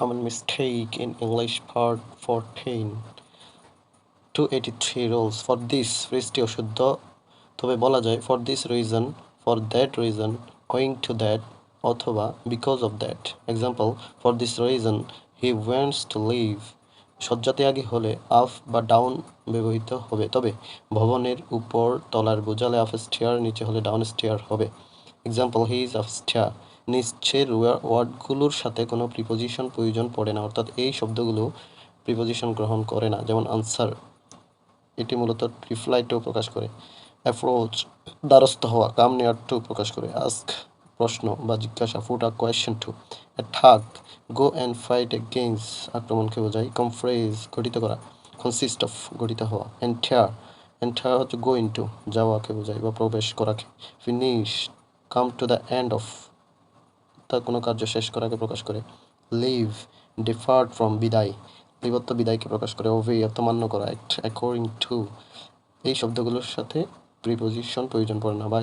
common mistake in English part 14. 283 rules. For this ফ্রেজটি অশুদ্ধ, তবে বলা যায় for this reason, for that reason, owing to that, অথবা because of that. Example, for this reason he wants to leave. শয্যাত্যাগী হলে up বা down ব্যবহৃত হবে, তবে ভবনের উপর তলার বোঝালে আপ স্টেয়ার, নিচে হলে ডাউন স্টেয়ার হবে। Example, he is up stair. নিচের ওয়ার্ডগুলোর সাথে কোনো প্রিপোজিশন প্রয়োজন পড়ে না, অর্থাৎ এই শব্দগুলো প্রিপোজিশন গ্রহণ করে না। যেমন আনসার, এটি মূলত রিপ্লাইটেও প্রকাশ করে। অ্যাপ্রোচ, দ্বারস্থ হওয়া, কাম নিয়ার টু প্রকাশ করে। আস্ক, প্রশ্ন বা জিজ্ঞাসা, put a question to. Attack, go and fight against, আক্রমণকে বোঝায়। কমফ্রেজ, গঠিত করা। কনসিস্ট অফ, গঠিত হওয়া। এন্টার, এন্টার হচ্ছে গো ইনটু, যাওয়াকে বোঝায় বা প্রবেশ করাকে। Finish, come to the end of, তা কোনো কার্য শেষ করাকে প্রকাশ করে। লিভ, ডিফার্ড ফ্রম, বিদায়, বিবর্ত বিদায়কে প্রকাশ করে। ওবে, অমান্য করা। অ্যাকর্ডিং টু, এই শব্দগুলোর সাথে প্রিপোজিশন প্রয়োজন পড়ে না বা